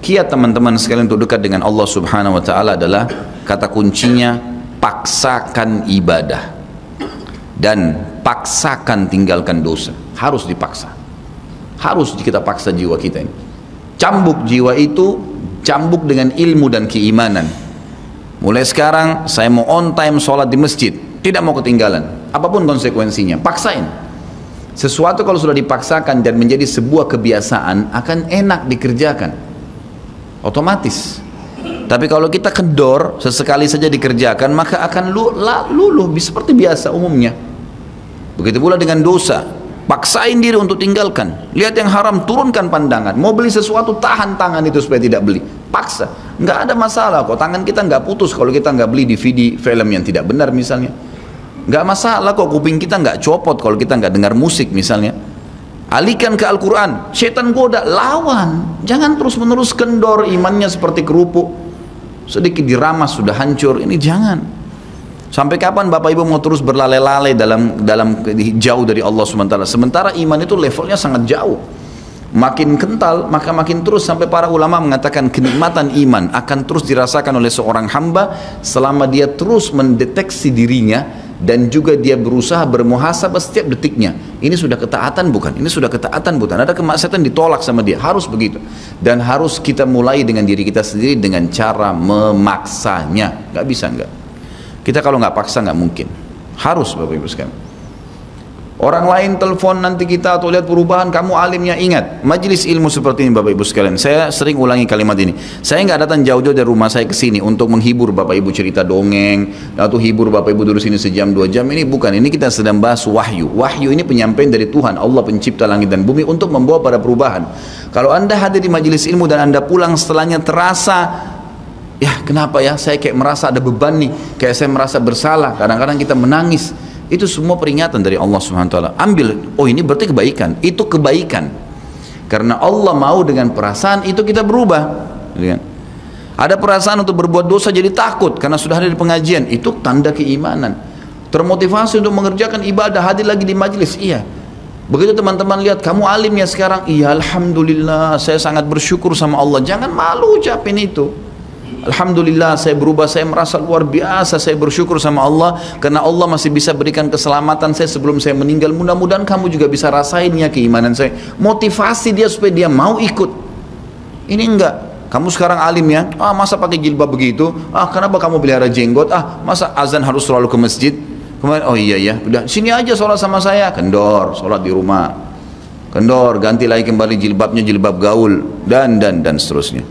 Kiat teman-teman sekalian untuk dekat dengan Allah Subhanahu wa taala adalah kata kuncinya paksakan ibadah dan paksakan tinggalkan dosa. Harus dipaksa. Harus kita paksa jiwa kita ini. Cambuk jiwa itu, cambuk dengan ilmu dan keimanan. Mulai sekarang saya mau on time sholat di masjid, tidak mau ketinggalan. Apapun konsekuensinya, paksain. Sesuatu kalau sudah dipaksakan dan menjadi sebuah kebiasaan akan enak dikerjakan, otomatis. Tapi kalau kita kendor, sesekali saja dikerjakan, maka akan luluh seperti biasa umumnya. Begitu pula dengan dosa, paksain diri untuk tinggalkan. Lihat yang haram, turunkan pandangan. Mau beli sesuatu, tahan tangan itu supaya tidak beli. Paksa, nggak ada masalah kok. Tangan kita nggak putus kalau kita nggak beli DVD film yang tidak benar misalnya. Nggak masalah kok, kuping kita nggak copot kalau kita nggak dengar musik misalnya. Alihkan ke Al-Quran. Setan goda, lawan. Jangan terus-menerus kendor, imannya seperti kerupuk. Sedikit diramas sudah hancur. Ini jangan. Sampai kapan Bapak Ibu mau terus berlale-lale dalam jauh dari Allah SWT? Sementara iman itu levelnya sangat jauh. Makin kental, maka makin terus, sampai para ulama mengatakan kenikmatan iman akan terus dirasakan oleh seorang hamba selama dia terus mendeteksi dirinya dan juga dia berusaha bermuhasabah setiap detiknya. Ini sudah ketaatan bukan? Ini sudah ketaatan bukan? Ada kemaksiatan ditolak sama dia, harus begitu. Dan harus kita mulai dengan diri kita sendiri dengan cara memaksanya. Gak bisa enggak. Kita kalau nggak paksa nggak mungkin. Harus Bapak Ibu sekalian. Orang lain telepon nanti kita atau lihat perubahan, kamu alimnya, ingat majelis ilmu seperti ini Bapak Ibu sekalian. Saya sering ulangi kalimat ini. Saya nggak datang jauh-jauh dari rumah saya ke sini untuk menghibur Bapak Ibu cerita dongeng atau hibur Bapak Ibu dulu sini sejam 2 jam. Ini bukan. Ini kita sedang bahas wahyu. Wahyu ini penyampaian dari Tuhan Allah pencipta langit dan bumi untuk membawa pada perubahan. Kalau Anda hadir di majelis ilmu dan Anda pulang setelahnya terasa, ya kenapa ya saya kayak merasa ada beban nih, kayak saya merasa bersalah, kadang-kadang kita menangis, itu semua peringatan dari Allah Subhanahu wa taala. Ambil, oh ini berarti kebaikan, itu kebaikan. Karena Allah mau dengan perasaan itu kita berubah. Ada perasaan untuk berbuat dosa jadi takut karena sudah ada di pengajian, itu tanda keimanan. Termotivasi untuk mengerjakan ibadah, hadir lagi di majelis, iya. Begitu teman-teman lihat kamu alim ya sekarang, iya alhamdulillah, saya sangat bersyukur sama Allah. Jangan malu ucapin itu. Alhamdulillah saya berubah, saya merasa luar biasa, saya bersyukur sama Allah karena Allah masih bisa berikan keselamatan saya sebelum saya meninggal. Mudah-mudahan kamu juga bisa rasain ya keimanan saya. Motivasi dia supaya dia mau ikut. Ini enggak, kamu sekarang alim ya, masa pakai jilbab begitu, kenapa kamu pelihara jenggot, masa azan harus selalu ke masjid. Kemudian, oh iya ya, udah sini aja sholat sama saya. Kendor, sholat di rumah. Kendor, ganti lagi kembali jilbabnya jilbab gaul, dan seterusnya.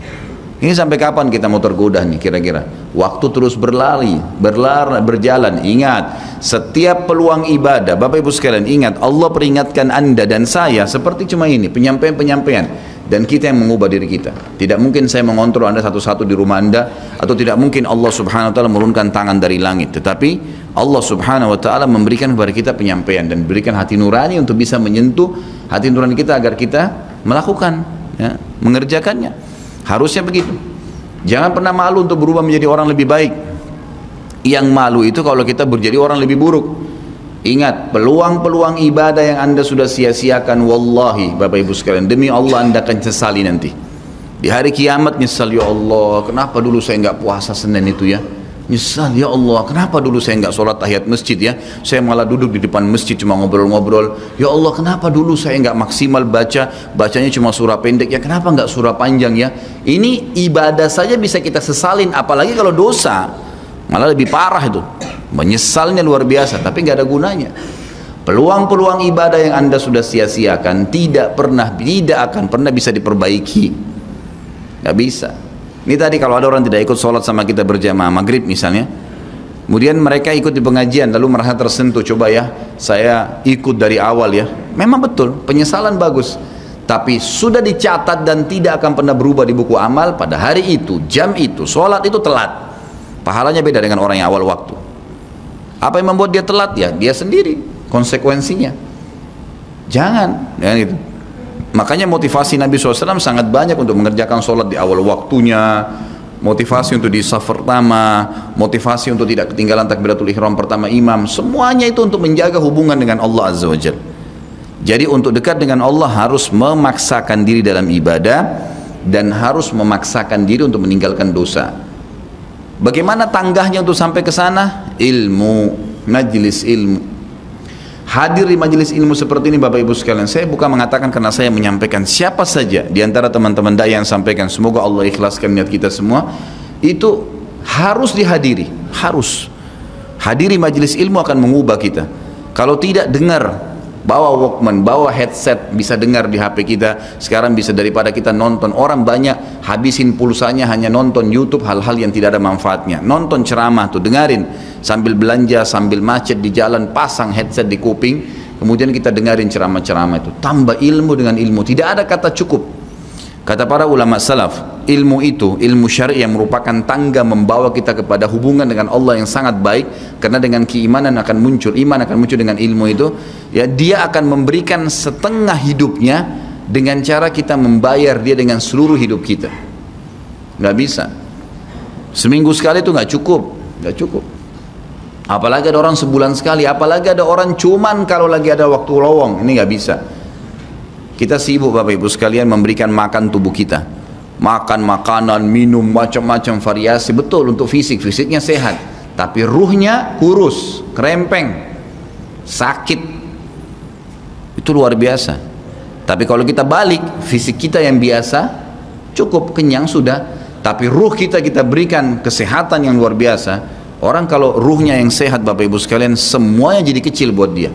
Ini sampai kapan kita mau tergoda nih kira-kira? Waktu terus berjalan. Ingat, setiap peluang ibadah, Bapak Ibu sekalian, ingat Allah peringatkan Anda dan saya seperti cuma ini, penyampaian, dan kita yang mengubah diri kita. Tidak mungkin saya mengontrol Anda satu-satu di rumah Anda, atau tidak mungkin Allah Subhanahu wa taala menurunkan tangan dari langit. Tetapi Allah Subhanahu wa taala memberikan kepada kita penyampaian dan berikan hati nurani untuk bisa menyentuh hati nurani kita agar kita melakukan, ya, mengerjakannya. Harusnya begitu. Jangan pernah malu untuk berubah menjadi orang lebih baik. Yang malu itu kalau kita menjadi orang lebih buruk. Ingat, peluang-peluang ibadah yang Anda sudah sia-siakan, wallahi Bapak Ibu sekalian, demi Allah Anda akan sesali nanti. Di hari kiamat nyesal, ya Allah, kenapa dulu saya nggak puasa Senin itu ya? Nyesal, ya Allah, kenapa dulu saya nggak sholat tahiyat masjid ya? Saya malah duduk di depan masjid cuma ngobrol-ngobrol. Ya Allah, kenapa dulu saya nggak maksimal bacanya cuma surah pendek ya? Kenapa nggak surah panjang ya? Ini ibadah saja bisa kita sesalin, apalagi kalau dosa, malah lebih parah itu. Menyesalnya luar biasa, tapi nggak ada gunanya. Peluang-peluang ibadah yang Anda sudah sia-siakan tidak akan pernah bisa diperbaiki. Nggak bisa. Ini tadi kalau ada orang tidak ikut sholat sama kita berjamaah maghrib misalnya, kemudian mereka ikut di pengajian lalu merasa tersentuh, coba ya saya ikut dari awal ya, memang betul penyesalan bagus, tapi sudah dicatat dan tidak akan pernah berubah di buku amal. Pada hari itu, jam itu, sholat itu telat, pahalanya beda dengan orang yang awal waktu. Apa yang membuat dia telat? Ya dia sendiri, konsekuensinya. Jangan ya gitu. Makanya motivasi Nabi SAW sangat banyak untuk mengerjakan sholat di awal waktunya, motivasi untuk di saf pertama, motivasi untuk tidak ketinggalan takbiratul ihram pertama imam. Semuanya itu untuk menjaga hubungan dengan Allah Azza wa Jalla. Jadi untuk dekat dengan Allah harus memaksakan diri dalam ibadah dan harus memaksakan diri untuk meninggalkan dosa. Bagaimana tangganya untuk sampai ke sana? Ilmu, majlis ilmu. Hadir di majelis ilmu seperti ini Bapak Ibu sekalian. Saya bukan mengatakan karena saya menyampaikan, siapa saja di antara teman-teman dai yang sampaikan, semoga Allah ikhlaskan niat kita semua, itu harus dihadiri, harus. Hadiri majelis ilmu akan mengubah kita. Kalau tidak, dengar, bawa Walkman, bawa headset, bisa dengar di HP kita. Sekarang bisa daripada kita nonton, orang banyak habisin pulsanya hanya nonton YouTube hal-hal yang tidak ada manfaatnya. Nonton ceramah tuh, dengarin sambil belanja, sambil macet di jalan, pasang headset di kuping, kemudian kita dengarin ceramah-ceramah itu. Tambah ilmu dengan ilmu, tidak ada kata cukup. Kata para ulama salaf, ilmu itu, ilmu syar'i yang merupakan tangga membawa kita kepada hubungan dengan Allah yang sangat baik, karena dengan keimanan akan muncul, iman akan muncul dengan ilmu itu, ya dia akan memberikan setengah hidupnya dengan cara kita membayar dia dengan seluruh hidup kita. Nggak bisa. Seminggu sekali itu nggak cukup, nggak cukup. Apalagi ada orang sebulan sekali, apalagi ada orang cuman kalau lagi ada waktu lowong, ini nggak bisa. Kita sibuk Bapak Ibu sekalian memberikan makan tubuh kita, makan makanan, minum macam-macam variasi, betul untuk fisiknya sehat, tapi ruhnya kurus, krempeng, sakit, itu luar biasa. Tapi kalau kita balik, fisik kita yang biasa cukup kenyang sudah, tapi ruh kita berikan kesehatan yang luar biasa. Orang kalau ruhnya yang sehat Bapak Ibu sekalian, semuanya jadi kecil buat dia.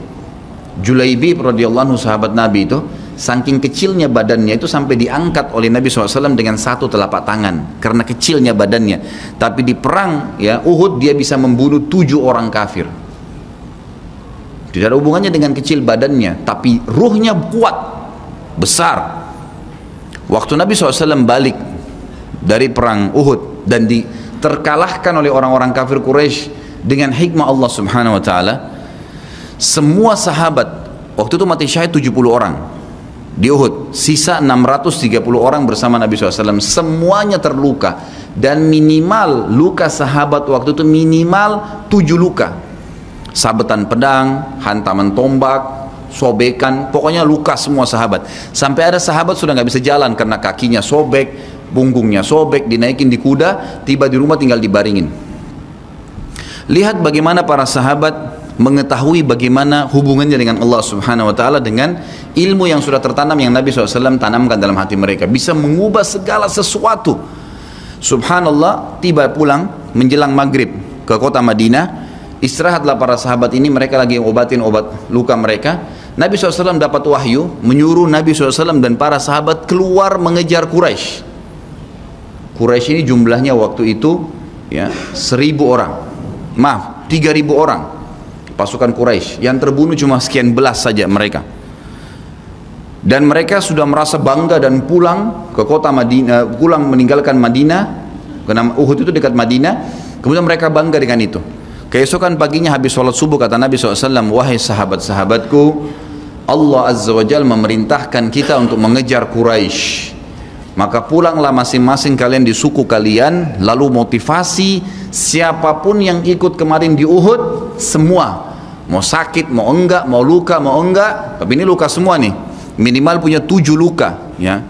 Julaibib radhiyallahu anhu, sahabat Nabi itu, saking kecilnya badannya itu sampai diangkat oleh Nabi SAW dengan satu telapak tangan karena kecilnya badannya. Tapi di perang ya Uhud dia bisa membunuh 7 orang kafir. Tidak ada hubungannya dengan kecil badannya, tapi ruhnya kuat, besar. Waktu Nabi SAW balik dari perang Uhud dan terkalahkan oleh orang-orang kafir Quraisy dengan hikmah Allah Subhanahu Wa Taala, semua sahabat waktu itu mati syahid 70 orang di Uhud, sisa 630 orang bersama Nabi SAW, semuanya terluka, dan minimal luka sahabat waktu itu minimal 7 luka, sabetan pedang, hantaman tombak, sobekan, pokoknya luka semua sahabat. Sampai ada sahabat sudah nggak bisa jalan karena kakinya sobek, punggungnya sobek, dinaikin di kuda, tiba di rumah tinggal dibaringin. Lihat bagaimana para sahabat mengetahui bagaimana hubungannya dengan Allah Subhanahu Wa Taala dengan ilmu yang sudah tertanam yang Nabi SAW tanamkan dalam hati mereka, bisa mengubah segala sesuatu. Subhanallah, tiba pulang menjelang maghrib ke kota Madinah, istirahatlah para sahabat ini, mereka lagi obatin obat luka mereka. Nabi SAW dapat wahyu menyuruh Nabi SAW dan para sahabat keluar mengejar Quraisy. Quraisy ini jumlahnya waktu itu ya 1.000 orang, maaf 3.000 orang pasukan Quraisy, yang terbunuh cuma sekian belas saja mereka. Dan mereka sudah merasa bangga dan pulang ke kota Madinah, pulang meninggalkan Madinah, karena Uhud itu dekat Madinah. Kemudian mereka bangga dengan itu. Keesokan paginya habis sholat subuh kata Nabi SAW, wahai sahabat-sahabatku, Allah Azza wa Jalla memerintahkan kita untuk mengejar Quraisy. Maka pulanglah masing-masing kalian di suku kalian, lalu motivasi siapapun yang ikut kemarin di Uhud, semua, mau sakit, mau enggak, mau luka, mau enggak, tapi ini luka semua nih, minimal punya 7 luka ya.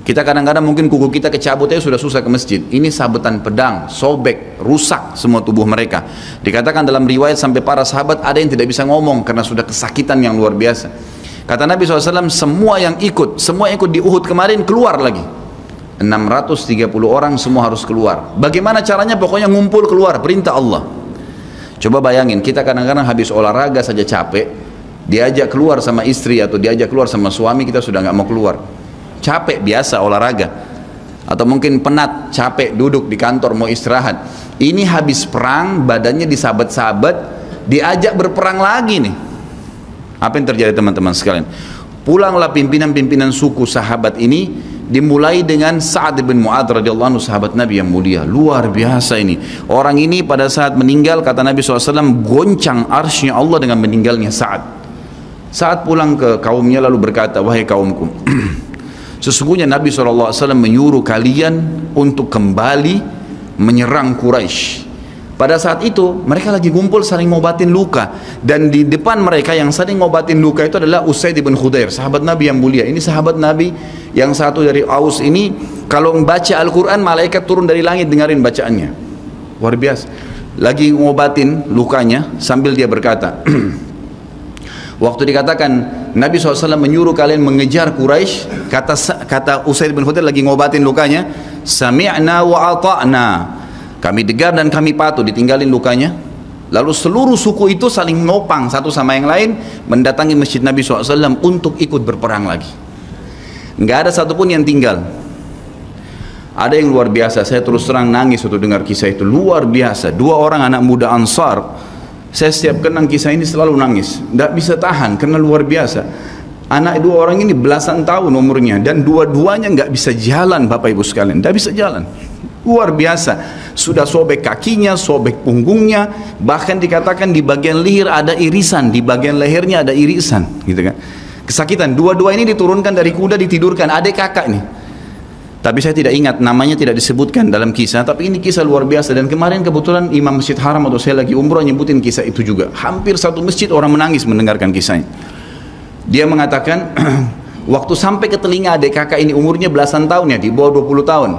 Kita kadang-kadang mungkin kuku kita kecabut aja sudah susah ke masjid, ini sabetan pedang, sobek, rusak semua tubuh mereka. Dikatakan dalam riwayat sampai para sahabat ada yang tidak bisa ngomong karena sudah kesakitan yang luar biasa. Kata Nabi SAW, semua yang ikut di Uhud kemarin keluar lagi, 630 orang semua harus keluar. Bagaimana caranya? Pokoknya ngumpul keluar, perintah Allah. Coba bayangin, kita kadang-kadang habis olahraga saja capek, diajak keluar sama istri atau diajak keluar sama suami, kita sudah nggak mau keluar, capek biasa olahraga, atau mungkin penat, capek duduk di kantor mau istirahat. Ini habis perang, badannya disabet-sabet, diajak berperang lagi nih. Apa yang terjadi teman-teman sekalian? Pulanglah pimpinan-pimpinan suku sahabat ini, dimulai dengan Sa'ad bin Mu'adz radhiyallahu anhu, sahabat Nabi yang mulia, luar biasa ini. Orang ini pada saat meninggal, kata Nabi SAW, goncang arsy Allah dengan meninggalnya Sa'ad. Saat pulang ke kaumnya lalu berkata, wahai kaumku, sesungguhnya Nabi SAW menyuruh kalian untuk kembali menyerang Quraisy. Pada saat itu mereka lagi ngumpul saling ngobatin luka, dan di depan mereka yang saling ngobatin luka itu adalah Usaid bin Khudair, sahabat Nabi yang mulia. Ini sahabat Nabi yang satu dari Aus ini Kalau membaca Al-Quran, malaikat turun dari langit dengerin bacaannya. Luar biasa. Lagi ngobatin lukanya sambil dia berkata, waktu dikatakan Nabi SAW menyuruh kalian mengejar Quraisy, kata Usaid bin Khudair lagi ngobatin lukanya, sami'na wa ata'na, kami dengar dan kami patuh, ditinggalin lukanya. Lalu seluruh suku itu saling nopang satu sama yang lain mendatangi masjid Nabi SAW untuk ikut berperang lagi. Nggak ada satupun yang tinggal. Ada yang luar biasa, saya terus terang nangis waktu dengar kisah itu, luar biasa. Dua orang anak muda Ansar, saya setiap kenang kisah ini selalu nangis, tidak bisa tahan karena luar biasa. Anak dua orang ini belasan tahun umurnya dan dua-duanya nggak bisa jalan, Bapak Ibu sekalian, tidak bisa jalan. Luar biasa, sudah sobek kakinya, sobek punggungnya, bahkan dikatakan di bagian leher ada irisan, di bagian lehernya ada irisan, gitu kan. Kesakitan. Dua-dua ini diturunkan dari kuda, ditidurkan, adik kakak nih. Tapi saya tidak ingat, namanya tidak disebutkan dalam kisah, tapi ini kisah luar biasa. Dan kemarin kebetulan Imam Masjid Haram atau saya lagi umroh nyebutin kisah itu juga. Hampir satu masjid orang menangis mendengarkan kisahnya. Dia mengatakan, waktu sampai ke telinga adik kakak ini umurnya belasan tahun ya, di bawah 20 tahun.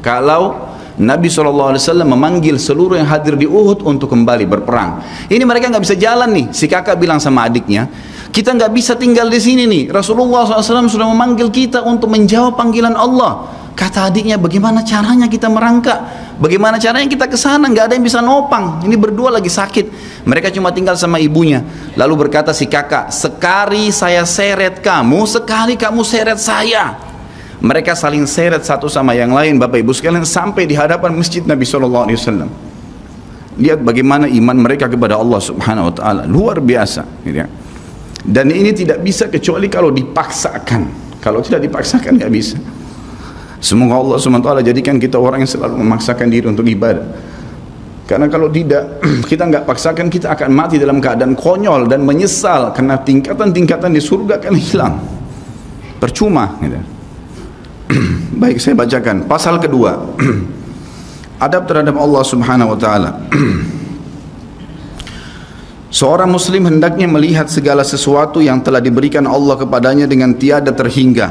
Kalau Nabi SAW memanggil seluruh yang hadir di Uhud untuk kembali berperang. Ini mereka nggak bisa jalan nih. Si kakak bilang sama adiknya, kita nggak bisa tinggal di sini nih. Rasulullah SAW sudah memanggil kita untuk menjawab panggilan Allah. Kata adiknya, bagaimana caranya kita merangkak? Bagaimana caranya kita ke sana? Nggak ada yang bisa nopang. Ini berdua lagi sakit. Mereka cuma tinggal sama ibunya. Lalu berkata si kakak, sekali saya seret kamu, sekali kamu seret saya. Mereka saling seret satu sama yang lain, Bapak Ibu sekalian, sampai di hadapan masjid Nabi SAW. Lihat bagaimana iman mereka kepada Allah Subhanahu Wa Taala, luar biasa. Dan ini tidak bisa kecuali kalau dipaksakan. Kalau tidak dipaksakan nggak bisa. Semoga Allah SWT jadikan kita orang yang selalu memaksakan diri untuk ibadah. Karena kalau tidak, kita nggak paksakan, kita akan mati dalam keadaan konyol dan menyesal karena tingkatan-tingkatan di surga akan hilang. Percuma. Gitu. Baik, saya bacakan pasal kedua. Adab terhadap Allah Subhanahu Wa Taala. Seorang muslim hendaknya melihat segala sesuatu yang telah diberikan Allah kepadanya dengan tiada terhingga,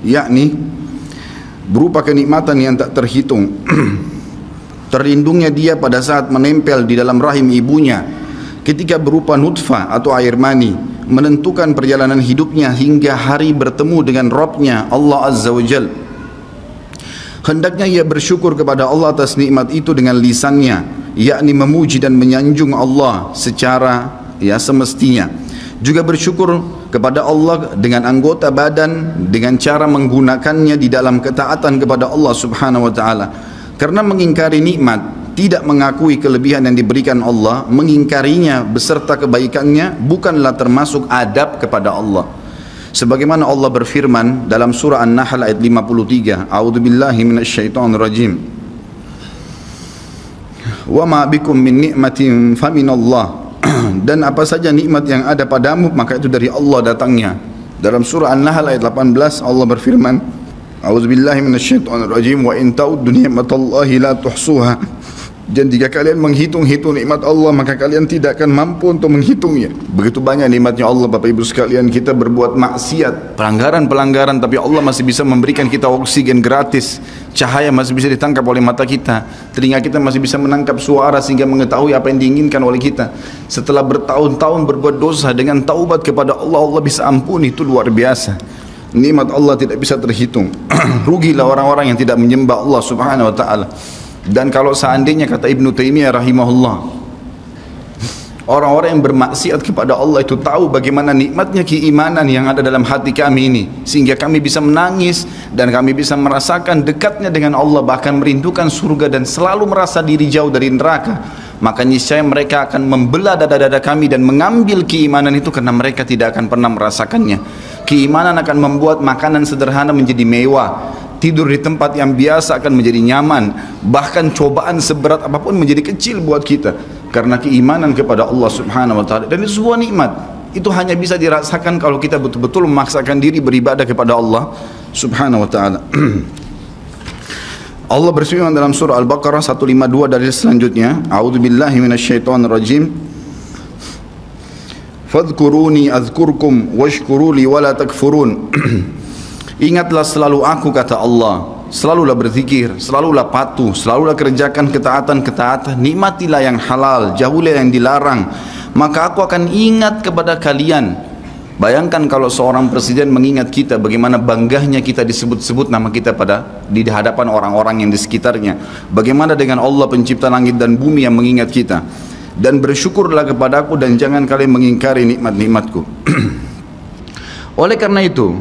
yakni berupa kenikmatan yang tak terhitung. Terlindungnya dia pada saat menempel di dalam rahim ibunya ketika berupa nutfah atau air mani, menentukan perjalanan hidupnya hingga hari bertemu dengan Rabbnya Allah Azza wa Jal. Hendaknya ia bersyukur kepada Allah atas nikmat itu dengan lisannya, yakni memuji dan menyanjung Allah secara semestinya. Juga bersyukur kepada Allah dengan anggota badan dengan cara menggunakannya di dalam ketaatan kepada Allah Subhanahu wa taala. Karena mengingkari nikmat, tidak mengakui kelebihan yang diberikan Allah, mengingkarinya beserta kebaikannya bukanlah termasuk adab kepada Allah. Sebagaimana Allah berfirman dalam surah An-Nahl ayat 53, A'udzubillahi minasyaitonirrajim. Wa ma bikum min ni'matin faminallah. Dan apa saja nikmat yang ada padamu maka itu dari Allah datangnya. Dalam surah An-Nahl ayat 18 Allah berfirman, A'udzubillahi minasyaitonirrajim, wa in ta'uddu ni'matallahi la tuhsuha. Dan jika kalian menghitung-hitung nikmat Allah maka kalian tidak akan mampu untuk menghitungnya. Begitu banyak nikmatnya Allah, Bapak Ibu sekalian. Kita berbuat maksiat, pelanggaran-pelanggaran, tapi Allah masih bisa memberikan kita oksigen gratis, cahaya masih bisa ditangkap oleh mata kita, telinga kita masih bisa menangkap suara sehingga mengetahui apa yang diinginkan oleh kita. Setelah bertahun-tahun berbuat dosa, dengan taubat kepada Allah, Allah bisa ampuni. Itu luar biasa. Nikmat Allah tidak bisa terhitung. Rugilah orang-orang yang tidak menyembah Allah Subhanahu wa taala. Dan kalau seandainya, kata Ibnu Taimiyah rahimahullah, orang-orang yang bermaksiat kepada Allah itu tahu bagaimana nikmatnya keimanan yang ada dalam hati kami ini, sehingga kami bisa menangis dan kami bisa merasakan dekatnya dengan Allah, bahkan merindukan surga dan selalu merasa diri jauh dari neraka, maka niscaya mereka akan membelah dada-dada kami dan mengambil keimanan itu karena mereka tidak akan pernah merasakannya. Keimanan akan membuat makanan sederhana menjadi mewah, tidur di tempat yang biasa akan menjadi nyaman, bahkan cobaan seberat apapun menjadi kecil buat kita karena keimanan kepada Allah Subhanahu wa taala. Dan itu sebuah nikmat. Itu hanya bisa dirasakan kalau kita betul-betul memaksakan diri beribadah kepada Allah Subhanahu wa taala. Allah berfirman dalam surah Al-Baqarah 152 dari selanjutnya, A'udzubillahi minasyaitonirrajim. Fadhkuruni azkurkum washkuruli wala takfurun. Ingatlah selalu aku, kata Allah, selalulah berzikir, selalulah patuh, selalulah kerjakan ketaatan-ketaatan, nikmatilah yang halal, jauhilah yang dilarang, maka aku akan ingat kepada kalian. Bayangkan kalau seorang presiden mengingat kita, bagaimana bangganya kita disebut-sebut nama kita di hadapan orang-orang yang di sekitarnya. Bagaimana dengan Allah pencipta langit dan bumi yang mengingat kita. Dan bersyukurlah kepadaku dan jangan kalian mengingkari nikmat-nikmatku. Oleh karena itu,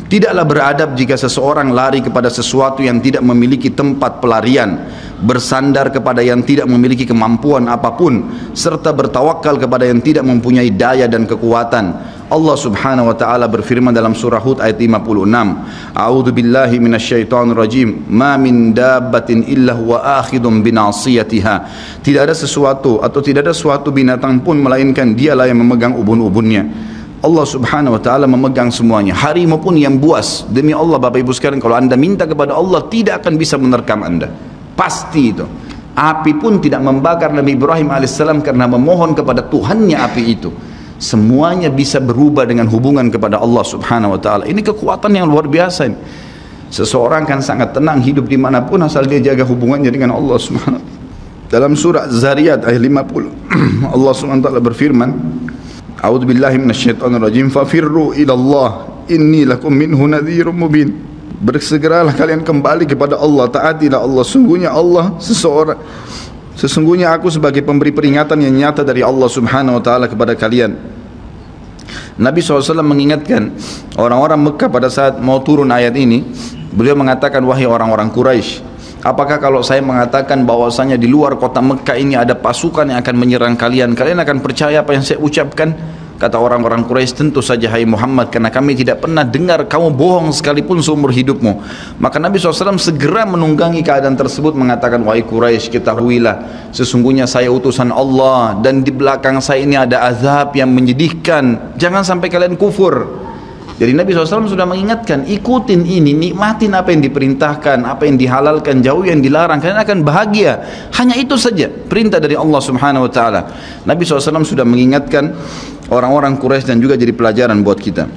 tidaklah beradab jika seseorang lari kepada sesuatu yang tidak memiliki tempat pelarian, bersandar kepada yang tidak memiliki kemampuan apapun, serta bertawakal kepada yang tidak mempunyai daya dan kekuatan. Allah Subhanahu wa taala berfirman dalam surah Hud ayat 56, A'udzu billahi minasyaitonir rajim, ma min dabbatin illa huwa akhidun binasiyatiha. Tidak ada sesuatu atau tidak ada suatu binatang pun melainkan dialah yang memegang ubun-ubunnya. Allah Subhanahu wa taala memegang semuanya. Harimau pun yang buas. Demi Allah Bapak Ibu sekalian, kalau Anda minta kepada Allah tidak akan bisa menerkam Anda. Pasti itu. Api pun tidak membakar Nabi Ibrahim alaihissalam karena memohon kepada Tuhannya api itu. Semuanya bisa berubah dengan hubungan kepada Allah Subhanahu wa taala. Ini kekuatan yang luar biasa ini. Seseorang kan sangat tenang hidup dimanapun asal dia jaga hubungannya dengan Allah Subhanahu wa taala. Dalam surah Zariyat ayat 50 Allah Subhanahu wa taala berfirman, A'udzu billahi minasyaitonir rajim, fafirru ila Allah inni lakum minhu nadhirun mubin. Bersegeralah kalian kembali kepada Allah, taatilah Allah. Sesungguhnya aku sebagai pemberi peringatan yang nyata dari Allah Subhanahu wa taala kepada kalian. Nabi SAW mengingatkan orang-orang Mekah pada saat mau turun ayat ini. Beliau mengatakan, wahai orang-orang Quraisy, apakah kalau saya mengatakan bahwasanya di luar kota Mekah ini ada pasukan yang akan menyerang kalian, kalian akan percaya apa yang saya ucapkan? Kata orang-orang Quraisy, tentu saja hai Muhammad, karena kami tidak pernah dengar kamu bohong sekalipun seumur hidupmu. Maka Nabi SAW segera menunggangi keadaan tersebut, mengatakan, wahai Quraisy, ketahuilah sesungguhnya saya utusan Allah dan di belakang saya ini ada azab yang menyedihkan, jangan sampai kalian kufur. Jadi Nabi SAW sudah mengingatkan, ikutin ini, nikmatin apa yang diperintahkan, apa yang dihalalkan, jauh yang dilarang, kalian akan bahagia. Hanya itu saja perintah dari Allah Subhanahu wa taala. Nabi SAW sudah mengingatkan orang-orang Quraisy dan juga jadi pelajaran buat kita.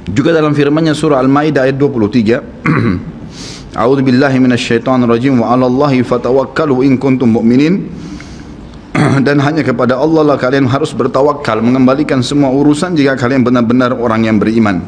Juga dalam firman-Nya surah Al-Maidah ayat 23, A'udzu billahi minasyaitonir rajim, wa 'alallahi fatawakkalu in kuntum mu'minin. Dan hanya kepada Allah lah kalian harus bertawakal, mengembalikan semua urusan jika kalian benar-benar orang yang beriman.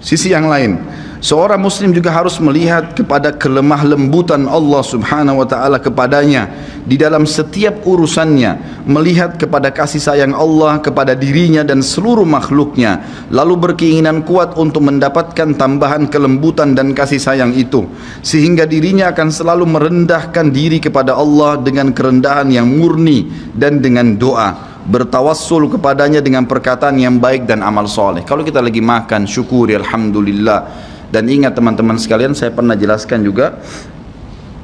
Sisi yang lain, seorang muslim juga harus melihat kepada kelemah lembutan Allah Subhanahu wa taala kepadanya di dalam setiap urusannya, melihat kepada kasih sayang Allah kepada dirinya dan seluruh makhluknya, lalu berkeinginan kuat untuk mendapatkan tambahan kelembutan dan kasih sayang itu, sehingga dirinya akan selalu merendahkan diri kepada Allah dengan kerendahan yang murni dan dengan doa, bertawassul kepadanya dengan perkataan yang baik dan amal soleh. Kalau kita lagi makan, syukuri alhamdulillah. Dan ingat teman-teman sekalian, saya pernah jelaskan juga,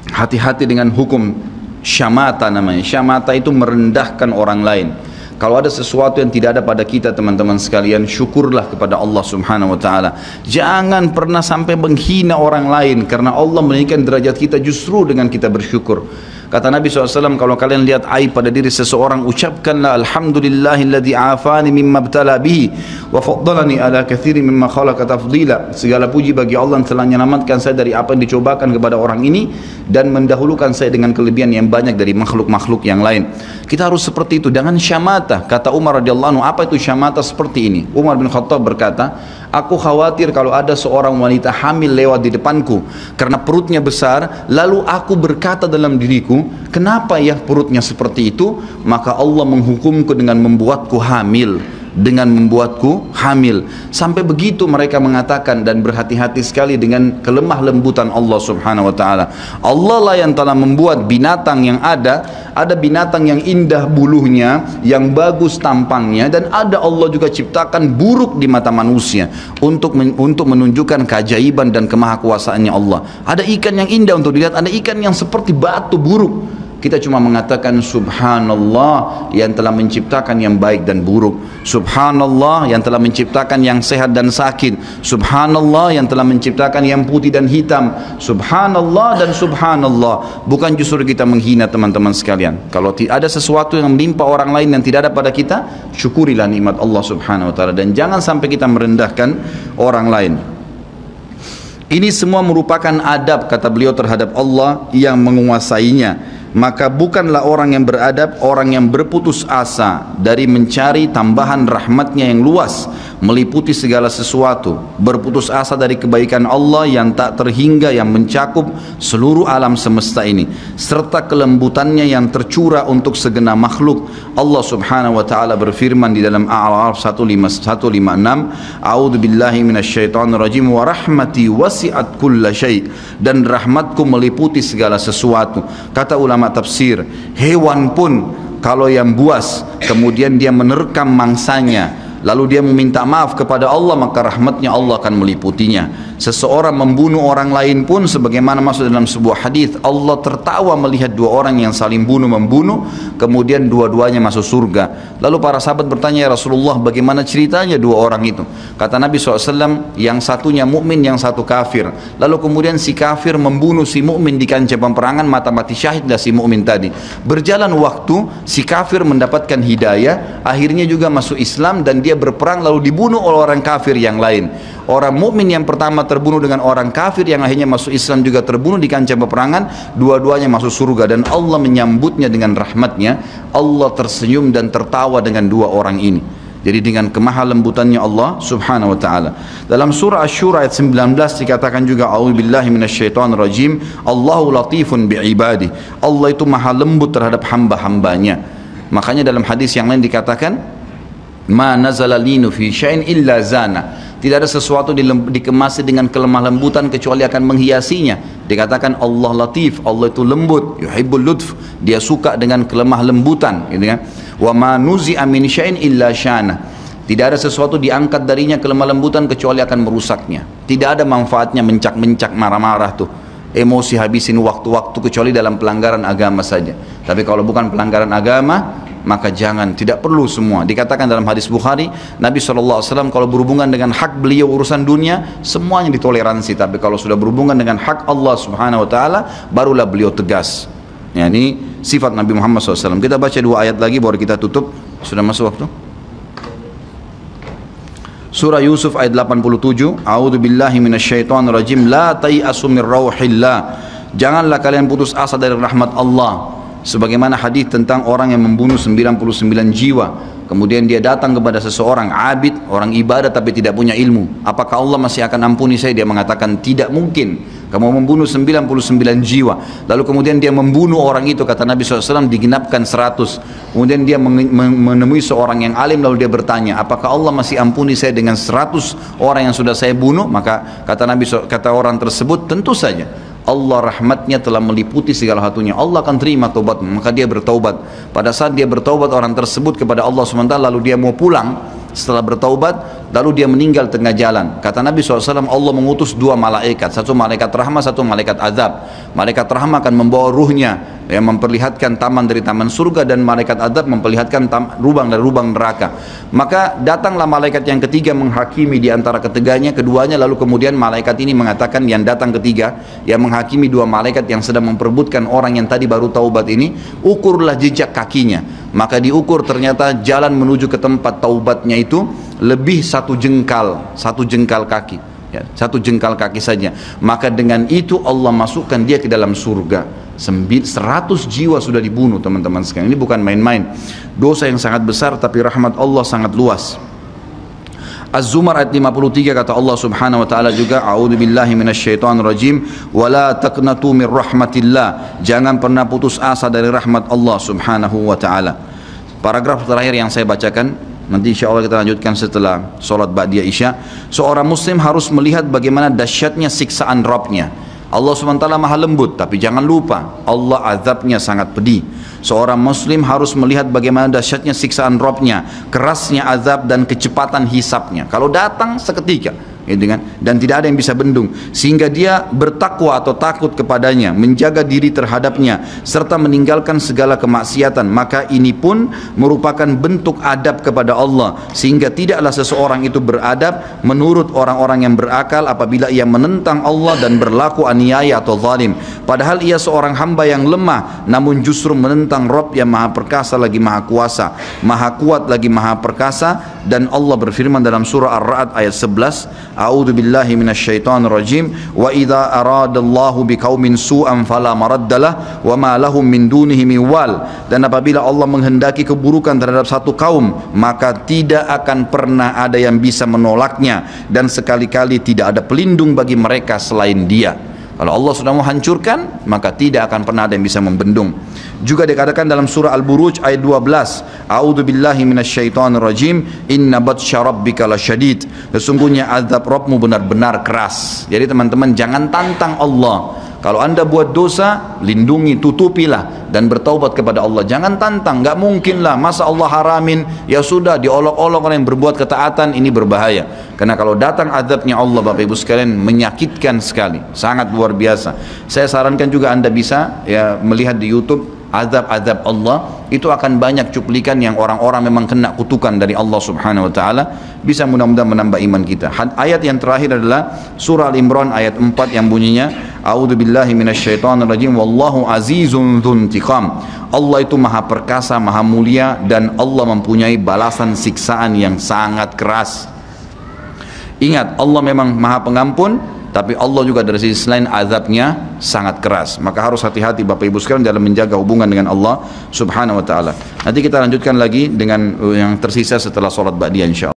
hati-hati dengan hukum syamata namanya. Syamata itu merendahkan orang lain. Kalau ada sesuatu yang tidak ada pada kita teman-teman sekalian, syukurlah kepada Allah Subhanahu wa taala. Jangan pernah sampai menghina orang lain, karena Allah meninggikan derajat kita justru dengan kita bersyukur. Kata Nabi SAW, kalau kalian lihat aib pada diri seseorang, ucapkanlah alhamdulillahilladzi afani mimma btala bihi wa faddalani ala katsiri mimma khalaqa tafdila. Segala puji bagi Allah yang telah menyelamatkan saya dari apa yang dicobakan kepada orang ini dan mendahulukan saya dengan kelebihan yang banyak dari makhluk-makhluk yang lain. Kita harus seperti itu, dengan syamata. Kata Umar radhiyallahu anhu, apa itu syamata seperti ini? Umar bin Khattab berkata, aku khawatir kalau ada seorang wanita hamil lewat di depanku karena perutnya besar, lalu aku berkata dalam diriku, kenapa ya perutnya seperti itu? Maka Allah menghukumku dengan membuatku hamil. Sampai begitu mereka mengatakan, dan berhati-hati sekali dengan kelemah lembutan Allah Subhanahu wa taala. Allah lah yang telah membuat binatang yang ada binatang yang indah bulunya, yang bagus tampangnya, dan ada Allah juga ciptakan buruk di mata manusia untuk menunjukkan keajaiban dan kemahakuasaannya Allah. Ada ikan yang indah untuk dilihat, ada ikan yang seperti batu buruk. Kita cuma mengatakan subhanallah yang telah menciptakan yang baik dan buruk, subhanallah yang telah menciptakan yang sehat dan sakit, subhanallah yang telah menciptakan yang putih dan hitam, subhanallah dan subhanallah. Bukan justru kita menghina teman-teman sekalian. Kalau ada sesuatu yang menimpa orang lain yang tidak ada pada kita, syukurilah nikmat Allah subhanahu wa ta'ala, dan jangan sampai kita merendahkan orang lain. Ini semua merupakan adab, kata beliau, terhadap Allah yang menguasainya. Maka bukanlah orang yang beradab orang yang berputus asa dari mencari tambahan rahmatnya yang luas, meliputi segala sesuatu, berputus asa dari kebaikan Allah yang tak terhingga, yang mencakup seluruh alam semesta ini, serta kelembutannya yang tercurah untuk segenap makhluk. Allah subhanahu wa ta'ala berfirman di dalam A'raf 156, A'udzu billahi minasyaitonir rajim, wa rahmati wasi'at kulla syai', dan rahmatku meliputi segala sesuatu. Kata ulama tafsir, hewan pun kalau yang buas kemudian dia menerkam mangsanya lalu dia meminta maaf kepada Allah, maka rahmatnya Allah akan meliputinya. Seseorang membunuh orang lain pun, sebagaimana masuk dalam sebuah hadis, Allah tertawa melihat dua orang yang saling membunuh, kemudian dua-duanya masuk surga. Lalu para sahabat bertanya, ya Rasulullah, bagaimana ceritanya dua orang itu? Kata Nabi SAW, yang satunya mukmin, yang satu kafir. Lalu kemudian si kafir membunuh si mukmin di kancah peperangan, mati syahidlah si mukmin tadi. Berjalan waktu, si kafir mendapatkan hidayah, akhirnya juga masuk Islam, dan dia berperang lalu dibunuh oleh orang kafir yang lain. Orang mukmin yang pertama terbunuh dengan orang kafir yang akhirnya masuk Islam juga terbunuh di kancah peperangan, dua-duanya masuk surga, dan Allah menyambutnya dengan rahmatnya. Allah tersenyum dan tertawa dengan dua orang ini. Jadi dengan kemahalembutannya Allah subhanahu wa ta'ala. Dalam surah Asy-Syura ayat 19 dikatakan juga, a'udzubillahi minasyaitonir rajim, Allahu latifun bi'ibadi. Allah itu maha lembut terhadap hamba-hambanya. Makanya dalam hadis yang lain dikatakan, ma nazala linu fi syai'in illa zana. Tidak ada sesuatu dikemasi dengan kelemah lembutan kecuali akan menghiasinya. Dikatakan Allah latif, Allah itu lembut, yuhibbul lutf, dia suka dengan kelemah lembutan, gitu kan. Wa ma nuzi'a min syai'in illa syana. Tidak ada sesuatu diangkat darinya kelemah lembutan kecuali akan merusaknya. Tidak ada manfaatnya mencak-mencak, marah-marah tuh, emosi habisin waktu-waktu, kecuali dalam pelanggaran agama saja. Tapi kalau bukan pelanggaran agama, maka jangan, tidak perlu semua. Dikatakan dalam hadis Bukhari, Nabi SAW kalau berhubungan dengan hak beliau urusan dunia, semuanya ditoleransi. Tapi kalau sudah berhubungan dengan hak Allah subhanahu wa ta'ala, barulah beliau tegas. Ya, ini sifat Nabi Muhammad SAW. Kita baca dua ayat lagi baru kita tutup. Sudah masuk waktu? Surah Yusuf ayat 87, A'udzu billahi minasyaitonir rajim, la tai'asu min rauhillah. Janganlah kalian putus asa dari rahmat Allah. Sebagaimana hadis tentang orang yang membunuh 99 jiwa, kemudian dia datang kepada seseorang abid, orang ibadah tapi tidak punya ilmu, apakah Allah masih akan ampuni saya? Dia mengatakan tidak mungkin, kamu membunuh 99 jiwa. Lalu kemudian dia membunuh orang itu, kata Nabi SAW, digenapkan 100. Kemudian dia menemui seorang yang alim, lalu dia bertanya, apakah Allah masih ampuni saya dengan 100 orang yang sudah saya bunuh? Maka kata Nabi, kata orang tersebut, tentu saja Allah rahmatnya telah meliputi segala satunya, Allah akan terima taubat. Maka dia bertaubat. Pada saat dia bertaubat orang tersebut kepada Allah SWT, lalu dia mau pulang setelah bertaubat, lalu dia meninggal tengah jalan. Kata Nabi SAW, Allah mengutus dua malaikat, satu malaikat rahmah, satu malaikat azab. Malaikat rahmah akan membawa ruhnya, yang memperlihatkan taman dari taman surga, dan malaikat azab memperlihatkan lubang dari lubang neraka. Maka datanglah malaikat yang ketiga menghakimi di antara keduanya, lalu kemudian malaikat ini mengatakan, yang datang ketiga yang menghakimi dua malaikat yang sedang memperebutkan orang yang tadi baru taubat ini, ukurlah jejak kakinya. Maka diukur, ternyata jalan menuju ke tempat taubatnya itu lebih satu jengkal kaki, ya, satu jengkal kaki saja. Maka dengan itu Allah masukkan dia ke dalam surga. 100 jiwa sudah dibunuh, teman-teman sekalian. Ini bukan main-main, dosa yang sangat besar, tapi rahmat Allah sangat luas. Az-Zumar ayat 53 kata Allah subhanahu wa ta'ala juga, A'udzu billahi minasyaitonir rajim, wa la taqnatu min rahmatillah. Jangan pernah putus asa dari rahmat Allah subhanahu wa ta'ala. Paragraf terakhir yang saya bacakan, nanti insya Allah kita lanjutkan setelah sholat ba'diyah isya. Seorang muslim harus melihat bagaimana dahsyatnya siksaan Rabbnya. Allah SWT maha lembut, tapi jangan lupa Allah azabnya sangat pedih. Seorang muslim harus melihat bagaimana dahsyatnya siksaan Rabbnya, kerasnya azab dan kecepatan hisabnya. Kalau datang seketika, gitu kan? Dan tidak ada yang bisa bendung, sehingga dia bertakwa atau takut kepadanya, menjaga diri terhadapnya, serta meninggalkan segala kemaksiatan. Maka ini pun merupakan bentuk adab kepada Allah, sehingga tidaklah seseorang itu beradab menurut orang-orang yang berakal apabila ia menentang Allah dan berlaku aniaya atau zalim, padahal ia seorang hamba yang lemah, namun justru menentang Rabb yang maha perkasa lagi maha kuasa, maha kuat lagi maha perkasa. Dan Allah berfirman dalam surah Ar-Ra'd ayat 11, A'udzu billahi minasyaitonir rajim, wa idza aradallahu biqaumin su'an fala maraddalah wa ma lahum min dunihi min wal. Dan apabila Allah menghendaki keburukan terhadap satu kaum, maka tidak akan pernah ada yang bisa menolaknya, dan sekali-kali tidak ada pelindung bagi mereka selain Dia. Kalau Allah sudah mau hancurkan, maka tidak akan pernah ada yang bisa membendung. Juga dikatakan dalam surah Al-Buruj ayat 12, A'udzu billahi minasyaitonir rajim, inna batsya rabbika lasyadid. Sesungguhnya azab Rabbmu benar-benar keras. Jadi teman-teman, jangan tantang Allah. Kalau anda buat dosa, lindungi, tutupilah dan bertaubat kepada Allah. Jangan tantang, nggak mungkin lah, masa Allah haramin, ya sudah diolok-olok orang yang berbuat ketaatan, ini berbahaya. Karena kalau datang azabnya Allah, Bapak Ibu sekalian, menyakitkan sekali, sangat luar biasa. Saya sarankan juga anda bisa ya melihat di YouTube azab-azab Allah, itu akan banyak cuplikan yang orang-orang memang kena kutukan dari Allah Subhanahu wa taala. Bisa mudah-mudahan menambah iman kita. Ayat yang terakhir adalah surah Al-Imran ayat 4 yang bunyinya, A'udzu billahi minasyaitonir rajim, wallahu azizun dzuntiqam. Allah itu maha perkasa, maha mulia, dan Allah mempunyai balasan siksaan yang sangat keras. Ingat, Allah memang maha pengampun, tapi Allah juga dari sisi lain azabnya sangat keras. Maka harus hati-hati Bapak Ibu sekalian dalam menjaga hubungan dengan Allah Subhanahu wa taala. Nanti kita lanjutkan lagi dengan yang tersisa setelah salat ba'diyah insyaallah.